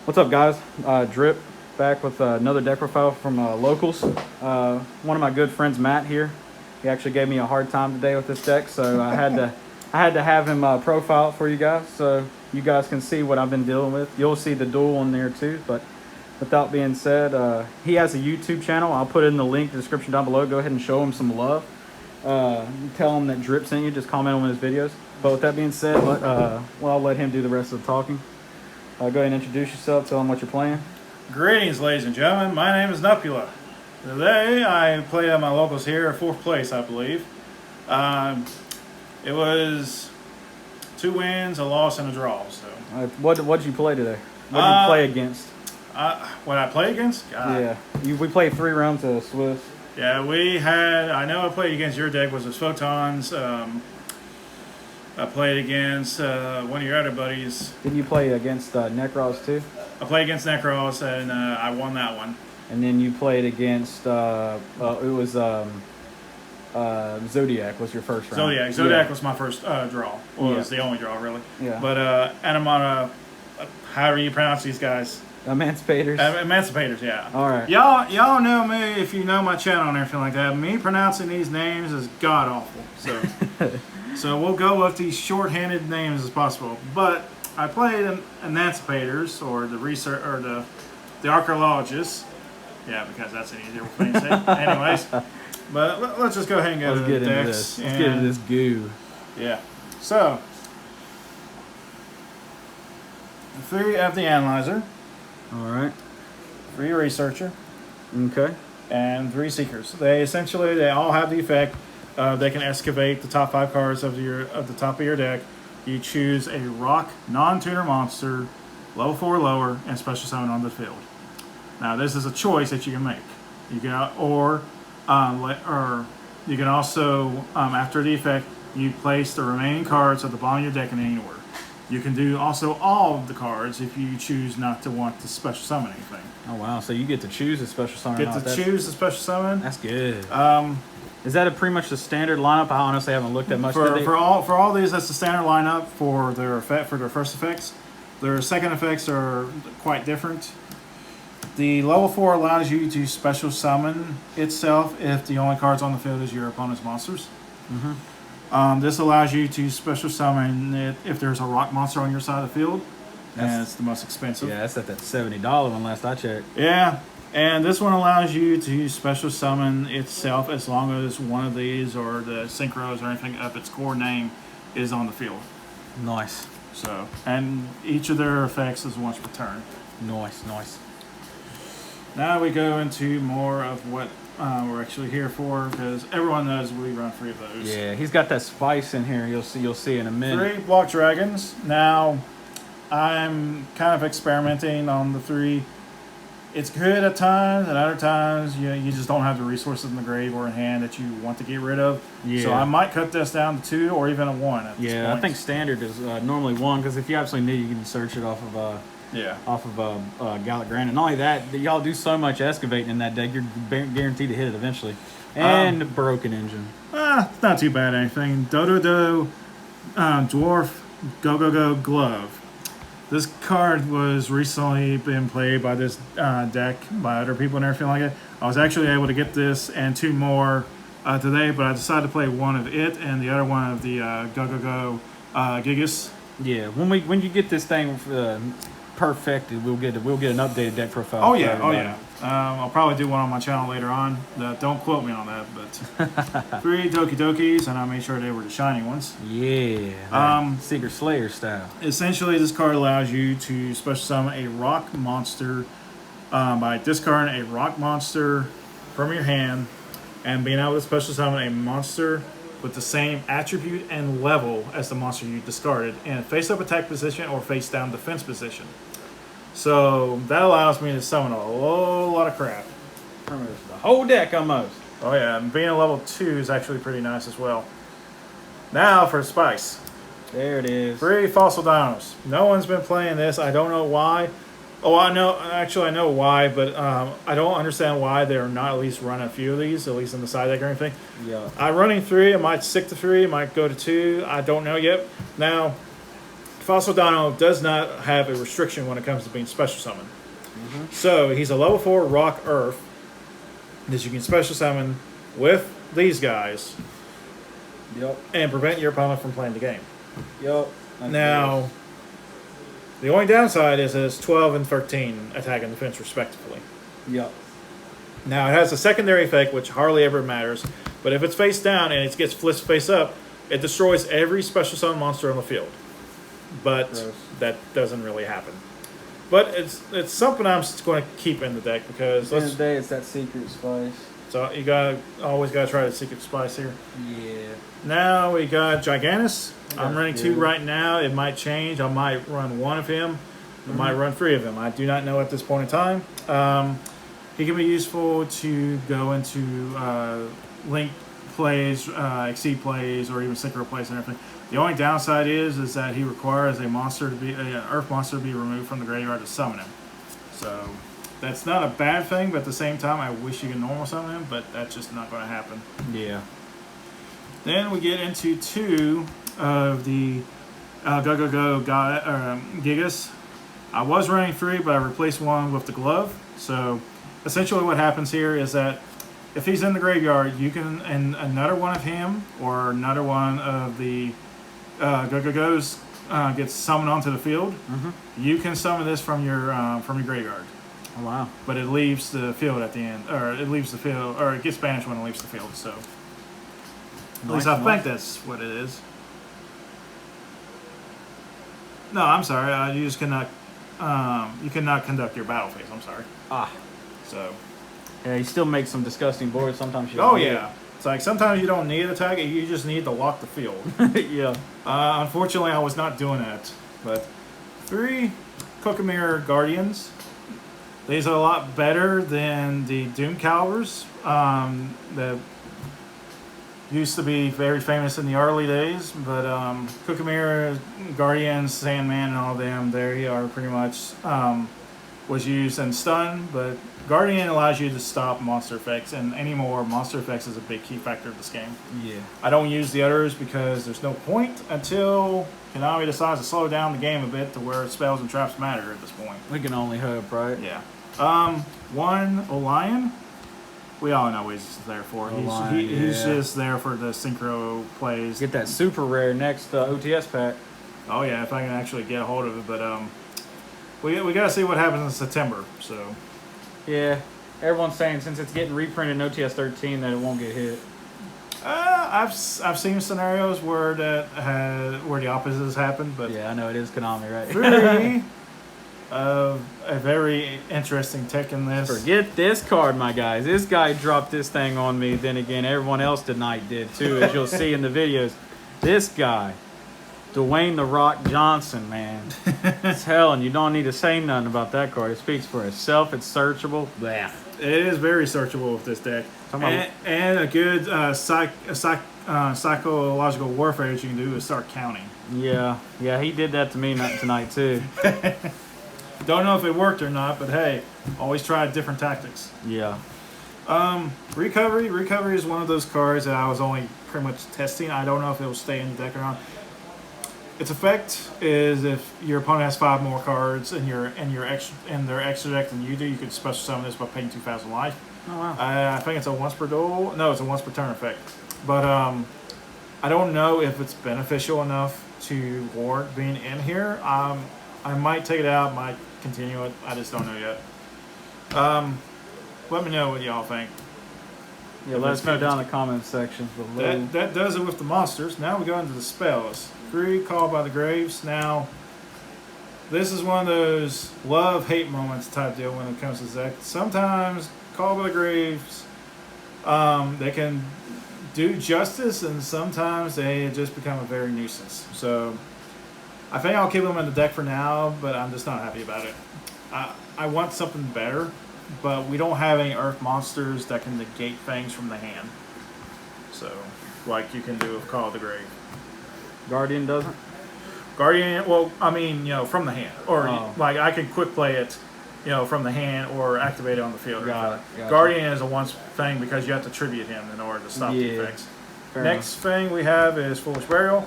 What's up, guys? Drip back with another deck profile from Locals. One of my good friends, Matt, here. He actually gave me a hard time today with this deck, so I had to have him profile it for you guys, so you guys can see what I've been dealing with. You'll see the duel on there too. But without being said, he has a YouTube channel. I'll put it in the link, the description down below. Go ahead and show him some love. Tell him that Drip sent you. Just comment on his videos. But with that being said, I'll let him do the rest of the talking. Go ahead and introduce yourself. Tell them what you're playing. Greetings, ladies and gentlemen. My name is Nupula. Today I played at my locals here, 4th place, I believe. It was 2 wins, a loss, and a draw. So, what did you play today? What did you play against? What I play against? God. Yeah, we played 3 rounds of Swiss. Yeah, we had. I know I played against your deck was the Photons. I played against one of your other buddies. Didn't you play against Necros too? I played against Necros, and I won that one. And then you played against Zodiac was your first round. Zodiac was my first draw. Well, it was the only draw, really. Yeah. But however you pronounce these guys. Emancipators. Emancipators, yeah. All right. Y'all know me if you know my channel and everything like that. Me pronouncing these names is god awful. So, so we'll go with these short-handed names as possible. But I played Emancipators or the research or the archaeologists. Yeah, because that's an easier thing to say. Anyways, but let's just go ahead and go to the decks. Let's get into this goo. Yeah. So 3 of the analyzer. All right. 3 researcher. Okay. And 3 seekers. They all have the effect. They can excavate the top 5 cards of the top of your deck. You choose a rock non-tuner monster, level 4 or lower, and special summon on the field. Now this is a choice that you can make. You can you can also after the effect you place the remaining cards at the bottom of your deck in any order. You can do also all of the cards if you choose not to want to special summon anything. Oh wow! So you get to choose a special summon. Choose a special summon. That's good. Is that pretty much the standard lineup? I honestly haven't looked at much. For all these, that's the standard lineup for their first effects. Their second effects are quite different. The level 4 allows you to special summon itself if the only cards on the field is your opponent's monsters. Mm-hmm. This allows you to special summon it if there's a rock monster on your side of the field. And it's the most expensive. Yeah, that's at that $70 one last I checked. Yeah, and this one allows you to special summon itself as long as one of these or the synchros or anything of its core name is on the field. Nice. So, and each of their effects is once per turn. Nice. Now we go into more of what we're actually here for, because everyone knows we run 3 of those. Yeah, he's got that spice in here. You'll see in a minute. 3 block dragons. Now, I'm kind of experimenting on the 3. It's good at times, and other times you just don't have the resources in the grave or in hand that you want to get rid of. Yeah. So I might cut this down to 2 or even a 1 at this point. I think standard is normally 1, because if you absolutely need, you can search it off of Gallic Grand. And not only that, y'all do so much excavating in that deck, you're guaranteed to hit it eventually. And Broken Engine. It's not too bad anything. Dodo Dwarf Go Glove. This card was recently been played by this deck by other people and everything like that. I was actually able to get this and 2 more today, but I decided to play one of it and the other one of the Go Gigas. Yeah, when you get this thing perfected, we'll get an updated deck profile. Oh yeah. I'll probably do one on my channel later on. Don't quote me on that, but 3 Doki Dokis, and I made sure they were the shiny ones. Yeah. Secret Slayer style. Essentially, this card allows you to special summon a rock monster by discarding a rock monster from your hand and being able to special summon a monster with the same attribute and level as the monster you discarded in a face-up attack position or face-down defense position. So that allows me to summon a whole lot of crap. The whole deck almost. Oh yeah, and being a level 2 is actually pretty nice as well. Now for Spice. There it is. 3 Fossil Dinos. No one's been playing this. I don't know why. Oh, I know why, but I don't understand why they're not at least running a few of these, at least in the side deck or anything. Yeah. I'm running 3. I might stick to 3. I might go to 2. I don't know yet. Now, Fossil Dino does not have a restriction when it comes to being special summoned. So he's a level 4 Rock Earth that you can special summon with these guys Yep. and prevent your opponent from playing the game. Yep. Now, the only downside is it's 12 and 13 attack and defense respectively. Yep. Now, it has a secondary effect, which hardly ever matters, but if it's face down and it gets flipped face up, it destroys every special summon monster on the field. But Gross. that doesn't really happen. But it's something I'm just going to keep in the deck because At the end of the day, it's that secret spice. so you always gotta try the secret spice here. Yeah. Now we got Gigantus. I'm running 2 good. right now. It might change. I might run 1 of him. I might run 3 of him. I do not know at this point in time. He can be useful to go into link plays, exceed plays, or even synchro plays and everything. The only downside is that he requires a monster to be an Earth monster to be removed from the graveyard to summon him. So that's not a bad thing, but at the same time, I wish you could normal summon him, but that's just not going to happen. Yeah. Then we get into 2 of the Gigas. I was running 3, but I replaced 1 with the glove. So essentially what happens here is that if he's in the graveyard, you can, and another one of him or another one of the Go-Go-Go's gets summoned onto the field. You can summon this from your graveyard. Oh, wow. But it leaves the field at the end, or it leaves the field, or it gets banished when it leaves the field. So at least I think that's what it is. No, I'm sorry. You just cannot. You cannot conduct your battle phase. I'm sorry. Ah. So. Yeah, he still makes some disgusting boards. Sometimes you Oh don't need yeah. It's like sometimes you don't need attack. You just need to lock the field. it. Yeah. Unfortunately, I was not doing that. But 3 Kokomir Guardians. These are a lot better than the Doom Calibers that used to be very famous in the early days. But Kokomir Guardians, Sandman, and all them, they are pretty much was used in stun. But Guardian allows you to stop monster effects, and anymore, monster effects is a big key factor of this game. Yeah. I don't use the others because there's no point until Konami decides to slow down the game a bit to where spells and traps matter at this point. We can only hope, right? Yeah. 1 Orion. We all know what he's there for. He's just there for the synchro plays. Get that super rare next OTS pack. Oh yeah, if I can actually get a hold of it. But we gotta see what happens in September. So Yeah. Everyone's saying since it's getting reprinted in OTS 13 that it won't get hit. I've seen scenarios where where the opposite has happened, but Yeah, I know it is Konami, right? 3 of a very interesting tech in this. Forget this card, my guys. This guy dropped this thing on me. Then again, everyone else tonight did too, as you'll see in the videos. This guy, Dwayne "The Rock" Johnson, man. It's hell, and you don't need to say nothing about that card. It speaks for itself. It's searchable. Blah. It is very searchable with this deck, and a good psychological warfare that you can do is start counting. Yeah, he did that to me tonight too. Don't know if it worked or not, but hey, always try different tactics. Yeah. Recovery is one of those cards that I was only pretty much testing. I don't know if it will stay in the deck or not. Its effect is if your opponent has 5 more cards in their extra deck than you do, you could special summon this by paying 2,000 life. Oh wow. I think it's a once per duel. No, it's a once per turn effect. But I don't know if it's beneficial enough to warrant being in here. I might take it out, might continue it. I just don't know yet. Let me know what y'all think. Yeah, let us know down in the comments section below. That does it with the monsters. Now we go into the spells. 3 Called by the Graves. Now, this is one of those love-hate moments type deal when it comes to Zek. Sometimes Called by the Graves, they can do justice, and sometimes they just become a very nuisance. So, I think I'll keep them in the deck for now, but I'm just not happy about it. I want something better, but we don't have any Earth monsters that can negate things from the hand. So, like you can do with Call of the Grave. Guardian doesn't? Guardian, well, I mean, from the hand. Or, like, I can quick play it, from the hand or activate it on the field. Got it. Guardian is a once thing because you have to tribute him in order to stop the effects. Next thing we have is Foolish Burial.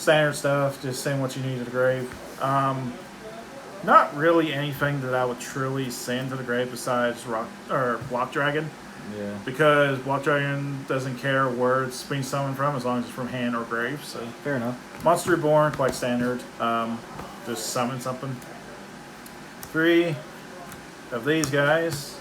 standard stuff, just saying what you need to the grave. Not really anything that I would truly send to the grave besides rock or block dragon. Yeah. Because block dragon doesn't care where it's being summoned from as long as it's from hand or grave. So Fair enough. Monster Reborn, quite standard. Just summon something. 3 of these guys.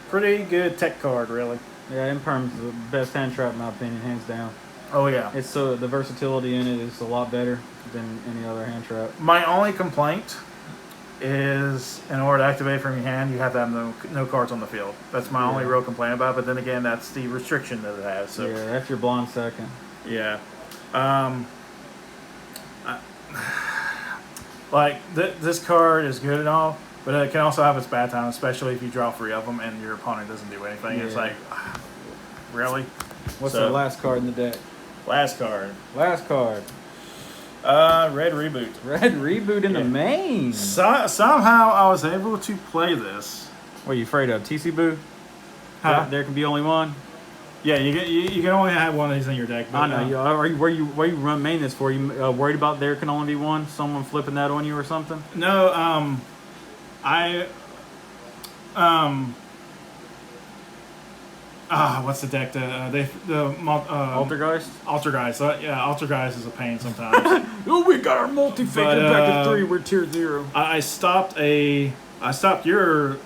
Pretty good tech card, really. Yeah, Imperm's the best hand trap in my opinion, hands down. Oh yeah. It's so the versatility in it is a lot better than any other hand trap. My only complaint is in order to activate from your hand, you have to have no cards on the field. That's my only real complaint about it. But then again, that's the restriction that it has. So Yeah, that's your blonde second. yeah. This card is good and all, but it can also have its bad time, especially if you draw 3 of them and your opponent doesn't do anything. Yeah. It's like, really? What's So- the last card in the deck? Last card. Last card. Red Reboot. Red Reboot in the main. Somehow I was able to play this. What are you afraid of? TC Boo? Huh? There can be only one? Yeah, you can only have one of these in your deck. But, I know. Where you run main this for? You worried about there can only be one? Someone flipping that on you or something? No, what's the deck? Altergeist? Altergeist. Yeah, Altergeist is a pain sometimes. Oh, we got our multi-figure But, back to 3. We're tier 0. I stopped your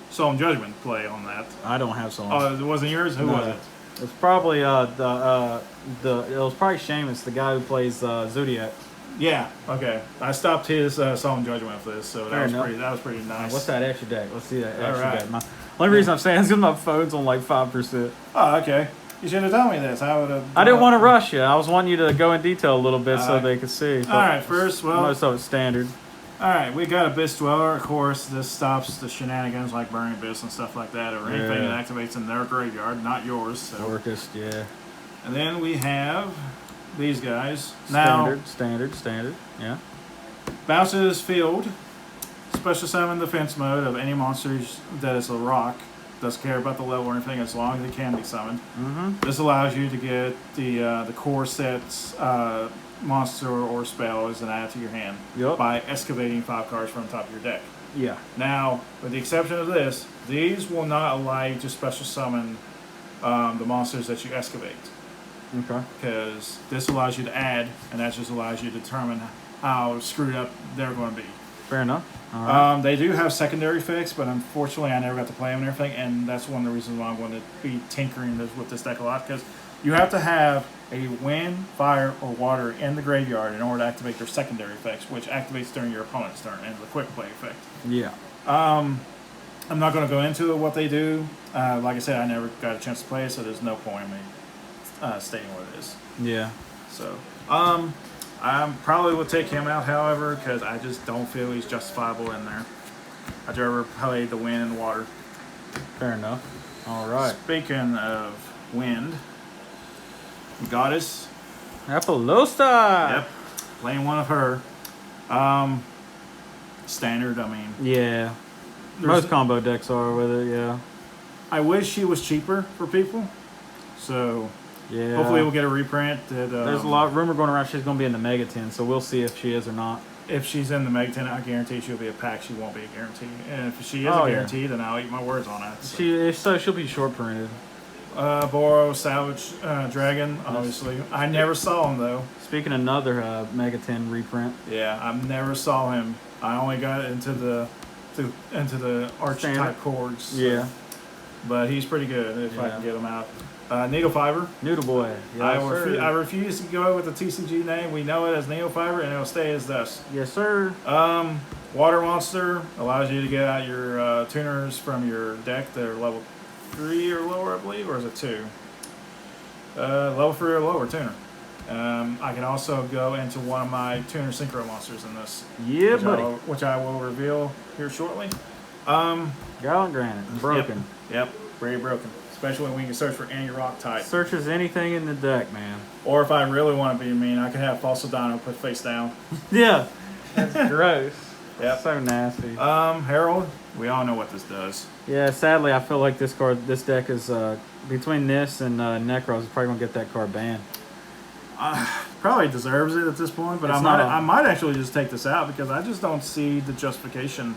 Solemn Judgment play on that. I don't have Solemn. Oh, it wasn't yours? Who No. was it? It's probably it was probably Seamus, the guy who plays Zodiac. Yeah. Okay. I stopped his Solemn Judgment for this, so Fair enough. that was pretty nice. What's that extra deck? Let's see that extra Alright. deck. Only reason I'm saying is because my phone's on like 5%. Oh, okay. You should have told me this. I would have. I didn't want to rush you. I was wanting you to go in detail a little bit so they could see. All right. First, Most of it's standard. all right. We got Abyss Dweller. Of course, this stops the shenanigans like Burning Abyss and stuff like that, or anything Yeah. that activates in their graveyard, not yours. So. Orcust, yeah. And then we have these guys. Standard. Yeah. Bounces field. Special summon defense mode of any monsters that is a rock. Doesn't care about the level or anything as long as it can be summoned. Mm-hmm. This allows you to get the core sets monster or spell as an add to your hand by excavating 5 cards from the top of your deck. Yeah. Now, with the exception of this, these will not allow you to special summon the monsters that you excavate. Okay. Because this allows you to add, and that just allows you to determine how screwed up they're going to be. Fair enough. All right. They do have secondary effects, but unfortunately I never got to play them and everything, and that's one of the reasons why I'm going to be tinkering with this deck a lot, because you have to have a wind, fire, or water in the graveyard in order to activate their secondary effects, which activates during your opponent's turn, and the quick play effect. Yeah. I'm not going to go into what they do. Like I said, I never got a chance to play it, so there's no point in me stating what it is. Yeah. So, I probably would take him out, however, because I just don't feel he's justifiable in there. I'd rather play the wind and water. Fair enough. All right. Speaking of wind, Goddess. Apollosta. Yep, playing one of her. Standard, I mean. Yeah. There's- Most combo decks are with it, yeah. I wish she was cheaper for people. So, Yeah. hopefully we'll get a reprint. That, There's a lot of rumor going around she's going to be in the Mega 10, so we'll see if she is or not. If she's in the Meg 10, I guarantee she'll be a pack. She won't be a guarantee. And if she is Oh, a yeah. guarantee, then I'll eat my words on it. So. She'll be short printed. Boro, Salvage, Dragon, obviously. I never saw him, though. Speaking of another Mega 10 reprint. Yeah, I never saw him. I only got into the archetype Standard. chords. So. Yeah. But he's pretty good if I Yeah. can get him out. Needle Fiber. Noodle Boy. I Yes, refuse to go with the TCG name. We know it as Needle Fiber, and it'll stay as this. Yes, sir. Water Monster allows you to get out your tuners from your deck that are level 3 or lower, I believe, or is it 2? Level 3 or lower tuner. I can also go into one of my tuner synchro monsters in this. Yeah, buddy. Which I will reveal here shortly. Gallant Granite. Broken. Yep, very broken. Especially when we can search for any rock type. Searches anything in the deck, man. Or if I really want to be mean, I can have Falsadano put face down. Yeah. That's gross. Yep. So nasty. Herald, we all know what this does. Yeah, sadly, I feel like this deck is between this and Necros is probably gonna get that card banned. Probably deserves it at this point, but It's I might actually just take this out because I just don't see the justification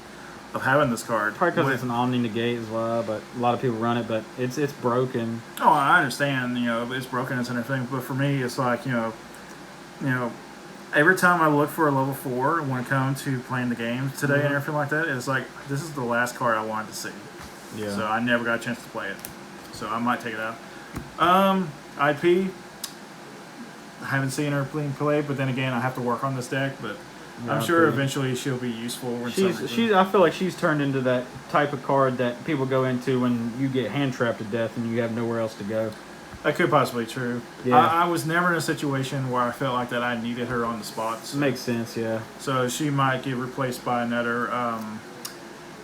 of having this card. Probably because it's an Omni Negate as well, but a lot of people run it, but it's broken. Oh, I understand, it's broken and everything, but for me, it's like, every time I look for a level 4 when it comes to playing the game today and everything like that, it's like, this is the last card I wanted to see. Yeah. So I never got a chance to play it. So I might take it out. IP, I haven't seen her play, but then again, I have to work on this deck, but Yeah, I'm sure IP. Eventually she'll be useful. I feel like she's turned into that type of card that people go into when you get hand trapped to death and you have nowhere else to go. That could possibly be true. Yeah. I was never in a situation where I felt like that I needed her on the spots. Makes sense, yeah. So she might get replaced by another,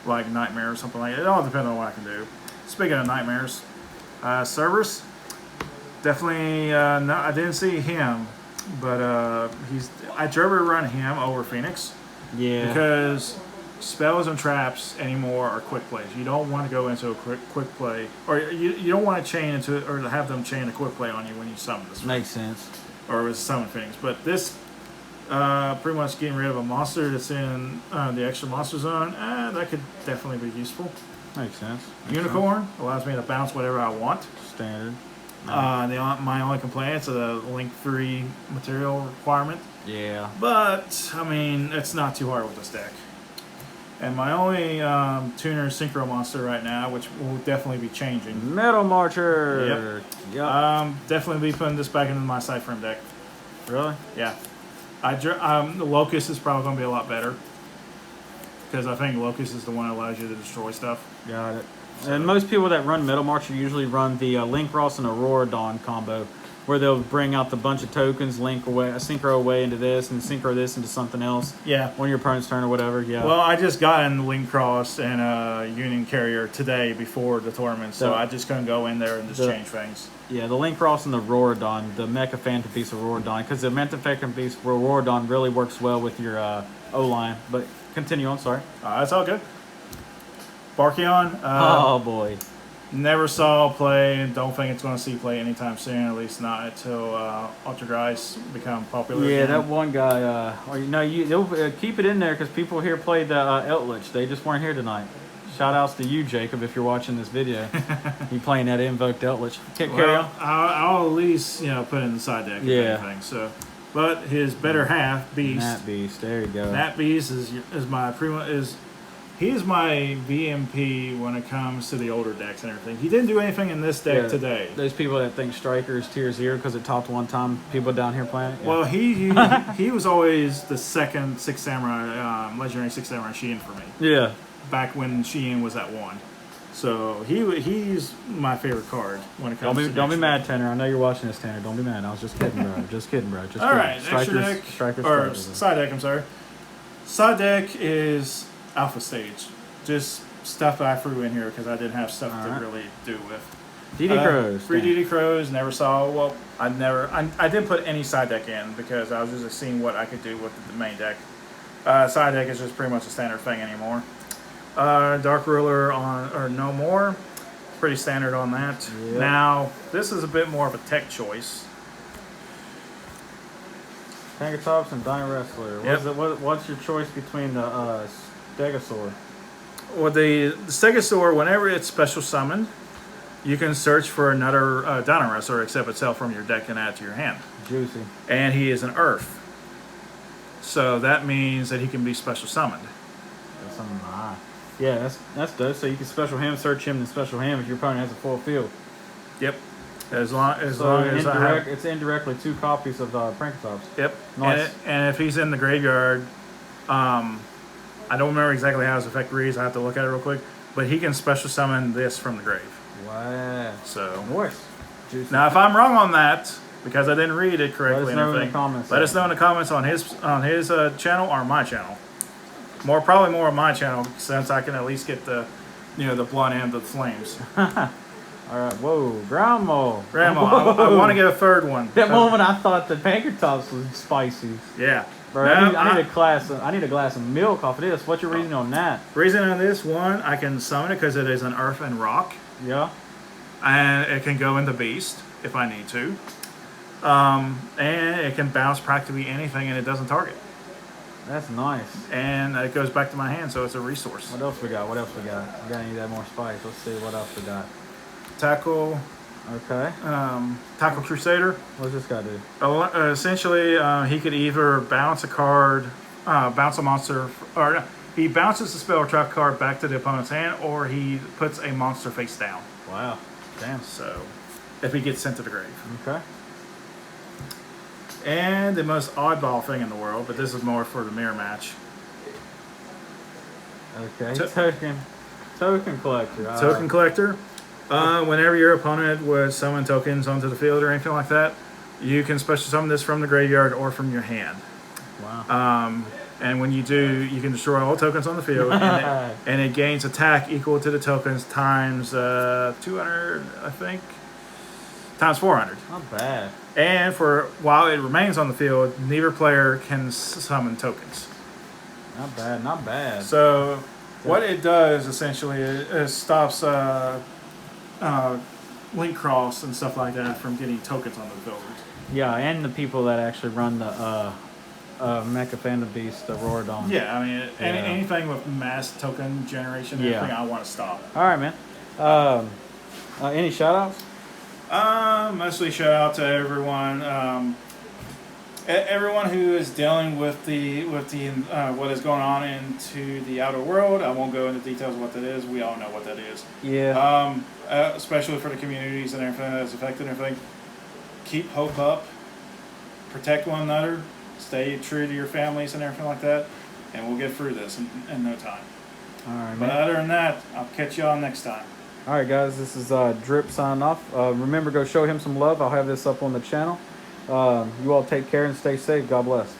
like Nightmare or something like that. It all depends on what I can do. Speaking of Nightmares, Cerberus, definitely, no, I didn't see him, but I'd rather run him over Phoenix. Yeah. Because spells and traps anymore are quick plays. You don't want to go into a quick play, or you don't want to chain into or have them chain a quick play on you when you summon this. Makes sense. Or with summon Phoenix. But this, pretty much getting rid of a monster that's in the extra monster zone, that could definitely be useful. Makes sense. Unicorn allows me to bounce whatever I want. Standard. My only complaint is a link 3 material requirement. Yeah. But, I mean, it's not too hard with this deck. And my only tuner synchro monster right now, which will definitely be changing. Metal Marcher. Yep. Definitely be putting this back into my side frame deck. Really? Yeah. The Locust is probably going to be a lot better. Because I think Locust is the one that allows you to destroy stuff. Got it. So. And most people that run Metal Marcher usually run the Link Ross and Aurora Dawn combo, where they'll bring out the bunch of tokens, synchro away into this, and synchro this into something else. Yeah. On your opponent's turn or whatever. Yeah. Well, I just got in Link Cross and Union Carrier today before the tournament, so I just couldn't go in there and just change things. Yeah, the Link Cross and the Aurora Dawn, the Mecha Phantom Beast Aurora Dawn, because the Mecha Phantom Beast Aurora Dawn really works well with your O-line. But continue on, sorry. That's all good. Barkion. Oh, boy. Never saw play, and don't think it's going to see play anytime soon, at least not until Ultra Guys become popular Yeah, again. that one guy, they'll keep it in there because people here played the Eldritch. They just weren't here tonight. Shout outs to you, Jacob, if you're watching this video. You playing that Invoked Eldritch. Carry on. I'll at least put it in the side deck if anything. So, but his better half, Beast. Nat Beast, there you go. Nat Beast is my he is my VMP when it comes to the older decks and everything. He didn't do anything in this deck today. Those people that think Striker is tier 0 because it topped one time, people down here playing it. Yeah. Well, he was always the second Six Samurai, legendary Six Samurai Shein for me. Yeah. Back when Shein was at 1. So he's my favorite card when it comes to Don't be mad, Tanner. I know you're watching this, Tanner. Don't be mad. I was just kidding, bro. Just kidding, bro. Just all kidding. right, extra deck, or side deck, I'm sorry. Side deck is Alpha Stage. Just stuff I threw in here because I didn't have stuff to really do with. DD Crows. 3 DD Crows, never saw. Well, I didn't put any side deck in because I was just seeing what I could do with the main deck. Side deck is just pretty much a standard thing anymore. Dark Ruler or no more. Pretty standard on that. Yep. Now, this is a bit more of a tech choice. Tankertops and Dino Wrestler. What's your choice between the Stegosaur? Well, the Stegosaur, whenever it's special summoned, you can search for another Dino Wrestler, except itself from your deck and add it to your hand. Juicy. And he is an Earth. So that means that he can be special summoned. That's something Yeah, that's dope. So you can special him, search him, and special him if your opponent has a full field. Yep. As long as it's indirectly 2 copies of Prankertops. Yep. Nice. And if he's in the graveyard, I don't remember exactly how his effect reads. I have to look at it real quick. But he can special summon this from the grave. Wow. So. Nice. Juicy. Now, if I'm wrong on that, because I didn't read it correctly, let us know in the comments. Let us know in the comments on his channel or my channel. Probably more on my channel, since I can at least get the blood and the flames. All right, whoa, Grandma. I want to get a third one. That moment I thought the Pankertops was spicy. Yeah. Bro, I need a glass of milk off of this. What's your reason on that? Reason on this one, I can summon it because it is an Earth and Rock. Yeah. And it can go into Beast if I need to. And it can bounce practically anything, and it doesn't target. That's nice. And it goes back to my hand, so it's a resource. What else we got? What else we got? We gotta need that more spice. Let's see what else we got. Tackle. Okay. Tackle Crusader. What's this guy do? Essentially, he could either bounce a card, bounce a monster, or he bounces the spell or trap card back to the opponent's hand, or he puts a monster face down. Wow. Damn. So, if he gets sent to the grave. Okay. And the most oddball thing in the world, but this is more for the mirror match. Okay. Token collector. Token collector. Whenever your opponent would summon tokens onto the field or anything like that, you can special summon this from the graveyard or from your hand. Wow. And when you do, you can destroy all tokens on the field, and it gains attack equal to the tokens times 200, I think, times 400. Not bad. And for while it remains on the field, neither player can summon tokens. Not bad. Not bad. So what it does essentially is stops link cross and stuff like that from getting tokens on the field. Yeah, and the people that actually run the Mecha Phantom Beast, the Rorodon. Yeah, I mean, anything with mass token generation, anything I want to stop. All right, man. Any shout-outs? Mostly shout out to everyone. Everyone who is dealing with the what is going on into the outer world. I won't go into details of what that is. We all know what that is. Yeah. Especially for the communities and everything that's affected and everything. Keep hope up. Protect one another. Stay true to your families and everything like that. And we'll get through this in no time. All right, man. But other than that, I'll catch y'all next time. All right, guys. This is Drip signing off. Remember, go show him some love. I'll have this up on the channel. You all take care and stay safe. God bless.